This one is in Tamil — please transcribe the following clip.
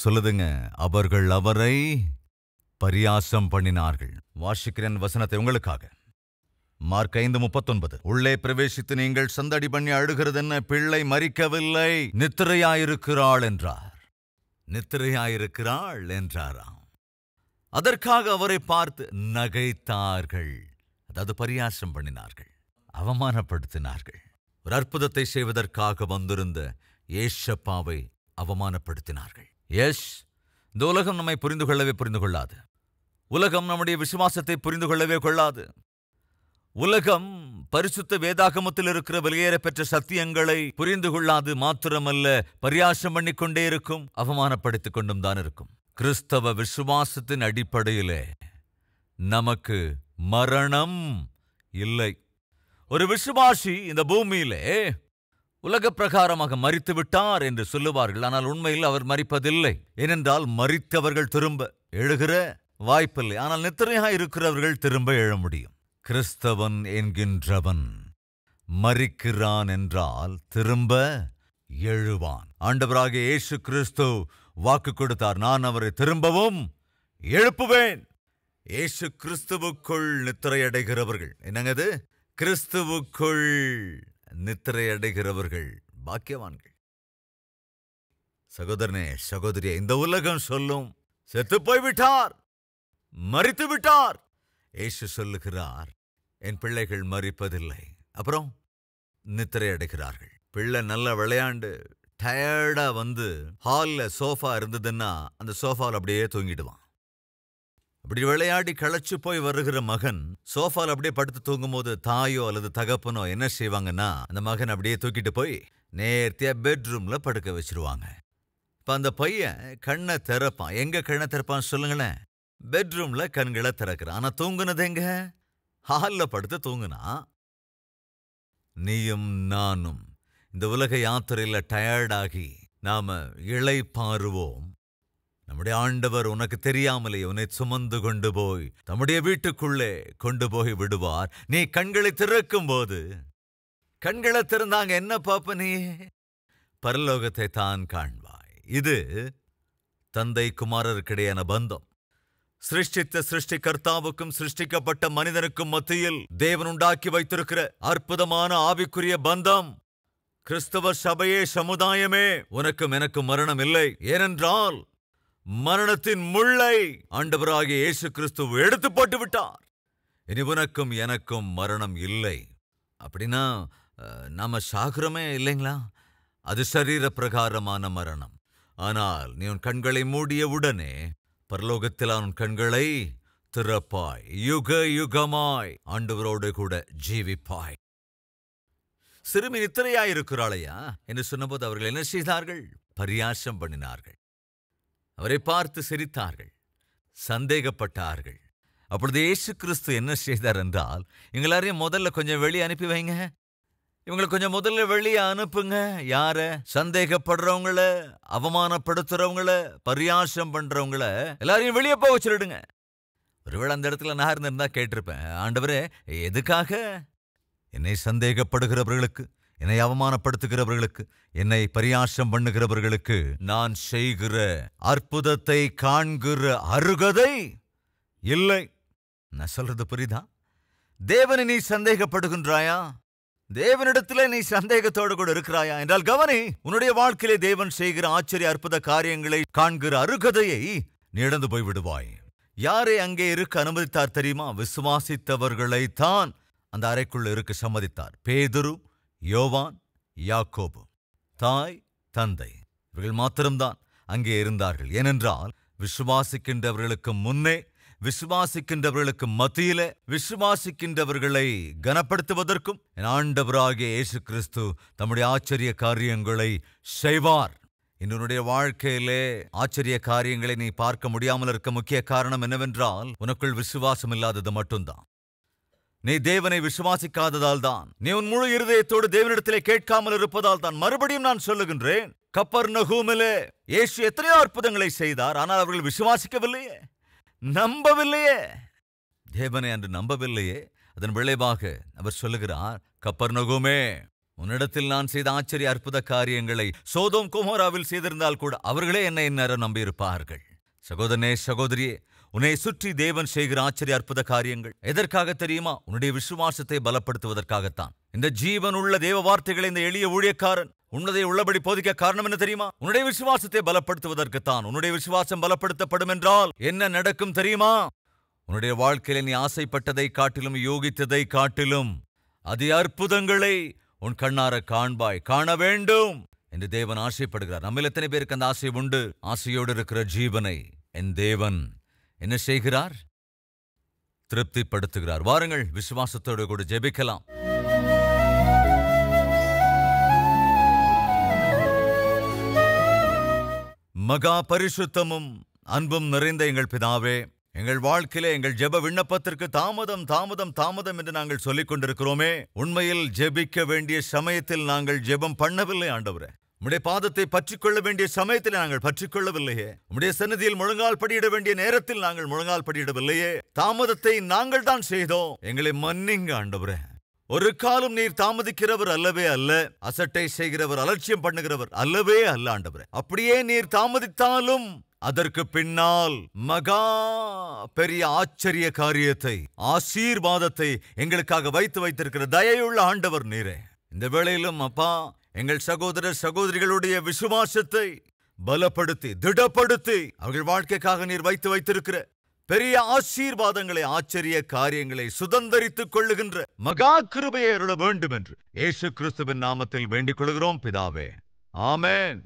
சொல்லுதுங்க, அவர்கள் அவரை பரியாசம் பண்ணினார்கள். வாசிக்கிறேன் வசனத்தை உங்களுக்காக. மார்க் 5:39. உள்ளே பிரவேசித்து நீங்கள் சந்தடி பண்ணி அழுகிறது என்ன? பிள்ளை மரிக்கவில்லை, நித்திரையாயிருக்கிறாள் என்றார். நித்திரையாயிருக்கிறாள் என்றாராம். அதற்காக அவரை பார்த்து நகைத்தார்கள். அதாவது பரியாசம் பண்ணினார்கள், அவமானப்படுத்தினார்கள். ஒரு அற்புதத்தை செய்வதற்காக வந்திருந்த ஏசப்பாவை அவமானப்படுத்தினார்கள். இந்த உலகம் நம்மை புரிந்து கொள்ளாது. உலகம் நம்முடைய விசுவாசத்தை புரிந்து கொள்ளவே கொள்ளாது. உலகம் பரிசுத்த வேதாகமத்தில் இருக்கிற வெளியேற பெற்ற சத்தியங்களை புரிந்து கொள்ளாது. மாத்திரமல்ல, பரியாசம் பண்ணிக்கொண்டே இருக்கும், அவமானப்படுத்திக் கொண்டும் தான் இருக்கும். கிறிஸ்தவ விசுவாசத்தின் அடிப்படையிலே நமக்கு மரணம் இல்லை. ஒரு விசுவாசி இந்த பூமியிலே உலக பிரகாரமாக மரித்து விட்டார் என்று சொல்லுவார்கள். ஆனால் உண்மையில் அவர் மரிப்பதில்லை. ஏனென்றால் மரித்தவர்கள் திரும்ப எழுகிற வாய்ப்பில்லை. ஆனால் நித்திரையாக இருக்கிறவர்கள் திரும்ப எழ முடியும். கிறிஸ்தவன் என்கின்றவன் மரிக்கிறான் என்றால் திரும்ப எழுவான். ஆண்டவராகிய இயேசு கிறிஸ்து வாக்கு கொடுத்தார், நான் அவரை திரும்பவும் எழுப்புவேன். இயேசு கிறிஸ்துவுக்குள் நித்திரையடைகிறவர்கள், என்னங்கது, கிறிஸ்துவுக்குள் நித்திரையடைகிறவர்கள் பாக்கியவான்கள். சகோதரனே, சகோதரியே, இந்த உலகம் சொல்லும் செத்து போய்விட்டார், மரித்து விட்டார். இயேசு சொல்லுகிறார், என் பிள்ளைகள் மரிப்பதில்லை. அப்புறம் நித்திரை அடைகிறார்கள். பிள்ளை நல்லா விளையாண்டு டயர்டா வந்து ஹால்ல சோஃபா இருந்ததுன்னா அந்த சோஃபாவில் அப்படியே தூங்கிடுவான். அப்படி விளையாடி களைச்சு போய் வருகிற மகன் சோஃபாவில் அப்படியே படுத்து தூங்கும் போது தாயோ அல்லது தகப்பனோ என்ன செய்வாங்கன்னா, அந்த மகன் அப்படியே தூக்கிட்டு போய் நேர்த்தியா பெட்ரூம்ல படுக்க வச்சிருவாங்க. இப்ப அந்த பையன் கண்ணை திறப்பான். எங்க கண்ணை திறப்பான்னு சொல்லுங்களேன்? பெட்ரூம்ல கண்களை திறக்கிறான். ஆனா தூங்குனது எங்க? ஹால்ல படுத்து தூங்குனா. நீயும் நானும் இந்த உலக யாத்திரையில டயர்டாகி நாம இளைப்பாறுவோம். நம்முடைய ஆண்டவர் உனக்கு தெரியாமலே உன்னை சுமந்து கொண்டு போய் தம்முடைய வீட்டுக்குள்ளே கொண்டு போய் விடுவார். நீ கண்களை திறக்கும் போது, கண்களை திறந்தாங்க என்ன பாப்ப? நீ பரலோகத்தை தான் காண்பாய். இது தந்தை குமாரருக்கிடையான பந்தம். சிருஷ்டித்த சிருஷ்டிகர்த்தாவுக்கும் சிருஷ்டிக்கப்பட்ட மனிதனுக்கும் மத்தியில் தேவன் உண்டாக்கி வைத்திருக்கிற அற்புதமான ஆவிக்குரிய பந்தம். கிறிஸ்தவ சபையே, சமுதாயமே, உனக்கும் எனக்கும் மரணம் இல்லை. ஏனென்றால் மரணத்தின் முள்ளை ஆண்டவராகிய இயேசு கிறிஸ்து எடுத்து போட்டு விட்டார். இனி உனக்கும் எனக்கும் மரணம் இல்லை. அப்படின்னா நாம சாகுறமே இல்லைங்களா? அது சரீர பிரகாரமான மரணம். ஆனால் நீ உன் கண்களை மூடிய உடனே பரலோகத்தில் உன் கண்களை திறப்பாய், யுக யுகமாய் ஆண்டவரோடு கூட ஜீவிப்பாய். சிறுமி நித்திரையாயிருக்கிறாளையா என்று சொன்னபோது அவர்கள் என்ன செய்தார்கள்? பரியாசம் பண்ணினார்கள். அவரை பார்த்து சிரித்தார்கள், சந்தேகப்பட்டார்கள். அப்பொழுது இயேசு கிறிஸ்து என்ன செய்தார் என்றால், எங்களாரையும் முதல்ல கொஞ்சம் வெளியே அனுப்பி வைங்க, இவங்களை கொஞ்சம் முதல்ல வெளியே அனுப்புங்க. யார? சந்தேகப்படுறவங்கள, அவமானப்படுத்துறவங்கள, பரியாசம் பண்றவங்கள எல்லாரையும் வெளியே போக சொல்லிடுங்க. ஒருவேளை அந்த இடத்துல நான் இருந்திருந்தா கேட்டிருப்பேன், ஆண்டவரே எதுக்காக? என்னை சந்தேகப்படுகிறவர்களுக்கு, என்னை அவமானப்படுத்துகிறவர்களுக்கு, என்னை பரியாசம் பண்ணுகிறவர்களுக்கு நான் செய்கிற அற்புதத்தை காண்கிற அருகதை இல்லை. நான் சொல்றது புரியுதா? தேவனை நீ சந்தேகப்படுகின்றாயா? தேவனிடத்திலே நீ சந்தேகத்தோடு கூட இருக்கிறாயா என்றால் கவனி, உன்னுடைய வாழ்க்கையிலே தேவன் செய்கிற ஆச்சரிய அற்புத காரியங்களை காண்கிற அருகதையை நீ இழந்து போய் விடுவாய். யாரை அங்கே இருக்க அனுமதித்தார் தெரியுமா? விசுவாசித்தவர்களைத்தான் அந்த அறைக்குள்ள இருக்க சம்மதித்தார். பேதுரு, யோவான், யாக்கோபு, தாய், தந்தை, இவர்கள் மாத்திரம்தான் அங்கே இருந்தார்கள். ஏனென்றால் விசுவாசிக்கின்றவர்களுக்கு முன்னே, விசுவாசிக்கின்றவர்களுக்கு மத்தியிலே, விசுவாசிக்கின்றவர்களை கனப்படுத்துவதற்கும் என் ஆண்டவராகிய இயேசு கிறிஸ்து தம்முடைய ஆச்சரிய காரியங்களை செய்வார். என்னுடைய வாழ்க்கையிலே ஆச்சரிய காரியங்களை நீ பார்க்க முடியாமல் இருக்க முக்கிய காரணம் என்னவென்றால், உனக்குள் விசுவாசம் இல்லாதது மட்டும்தான். நீ தேவனை விசுவாசிக்காததால் தான், நீ உன் முழு இருதயத்தோடு தேவனிடத்திலே கேட்காமல் இருப்பதால் தான். மறுபடியும் நான் சொல்லுகின்றேன், கப்பர்நகூமிலே இயேசு எத்தனையோ அற்புதங்களை செய்தார். ஆனால் அவர்கள் விசுவாசிக்கவில்லையே, நம்பவில்லையே. தேவனை அன்று நம்பவில்லையே. அதன் விளைவாக அவர் சொல்லுகிறார், கப்பர்நகூமே உன்னிடத்தில் நான் செய்த ஆச்சரிய அற்புத காரியங்களை சோதோம் குமோராவில் செய்திருந்தால் கூட அவர்களே என்னை இந்நேரம் நம்பியிருப்பார்கள். சகோதரனே, சகோதரியே, உன்னை சுற்றி தேவன் செய்கிற ஆச்சரிய அற்புத காரியங்கள் எதற்காக தெரியுமா? உன்னுடைய விசுவாசத்தை பலப்படுத்துவதற்காகத்தான். இந்த ஜீவன் உள்ள தேவ வார்த்தைகளை இந்த எளிய ஊழியக்காரன் உன்னதை உள்ளபடி போதிக்க காரணம் என்ன தெரியுமா? உன்னுடைய விசுவாசத்தை பலப்படுத்துவதற்குத்தான். உன்னுடைய விசுவாசம் பலப்படுத்தப்படும் என்றால் என்ன நடக்கும் தெரியுமா? உன்னுடைய வாழ்க்கையில நீ ஆசைப்பட்டதை காட்டிலும், யோகித்ததை காட்டிலும் அதி அற்புதங்களை உன் கண்ணார காண்பாய், காண வேண்டும் என்று தேவன் ஆசைப்படுகிறார். நம்மில் எத்தனை பேருக்கு அந்த ஆசை உண்டு? ஆசையோடு இருக்கிற ஜீவனை என் தேவன் என்ன செய்கிறார்? திருப்திப்படுத்துகிறார். வாருங்கள், விசுவாசத்தோடு கூட ஜெபிக்கலாம். மகா பரிசுத்தமும் அன்பும் நிறைந்த எங்கள் பிதாவே, எங்கள் வாழ்க்கையிலே எங்கள் ஜெப விண்ணப்பத்திற்கு தாமதம் தாமதம் தாமதம் என்று நாங்கள் சொல்லிக் கொண்டிருக்கிறோமே, உண்மையில் ஜெபிக்க வேண்டிய சமயத்தில் நாங்கள் ஜெபம் பண்ணவில்லை ஆண்டவரே. உம்முடைய பாதத்தை பற்றிக்கொள்ள வேண்டிய சமயத்தில் நாங்கள் பற்றிக்கொள்ளவில்லையே. உம்முடைய சன்னதியில் முழங்கால் படியிட வேண்டிய நேரத்தில் நாங்கள் முழங்கால் படியிடவில்லையே. தாமதத்தை நாங்கள் தான் செய்தோம். எங்களை மன்னிங்க ஆண்டவரே. ஒரு காலம் நீர் தாமதிக்கிறவர் அல்லவே அல்ல. அசட்டை செய்கிறவர், அலட்சியம் பண்ணுகிறவர் அல்லவே அல்ல ஆண்டவரே. அப்படியே நீர் தாமதித்தாலும் அதற்கு பின்னால் மகா பெரிய ஆச்சரிய காரியத்தை, ஆசீர்வாதத்தை எங்களுக்காக வைத்திருக்கிற தயையுள்ள ஆண்டவர் நீரே. இந்த வேளையிலும் அப்பா, எங்கள் சகோதரர் சகோதரிகளுடைய விசுவாசத்தை பலப்படுத்தி, திடப்படுத்தி, அவர்கள் வாழ்க்கைக்காக நீர் வைத்திருக்கிற பெரிய ஆசீர்வாதங்களை, ஆச்சரிய காரியங்களை சுதந்தரித்துக் கொள்ளுகின்ற மகா கிருபையை அருள வேண்டும் என்று இயேசு கிறிஸ்துவின் நாமத்தில் வேண்டிக் கொள்கிறோம் பிதாவே. ஆமென்.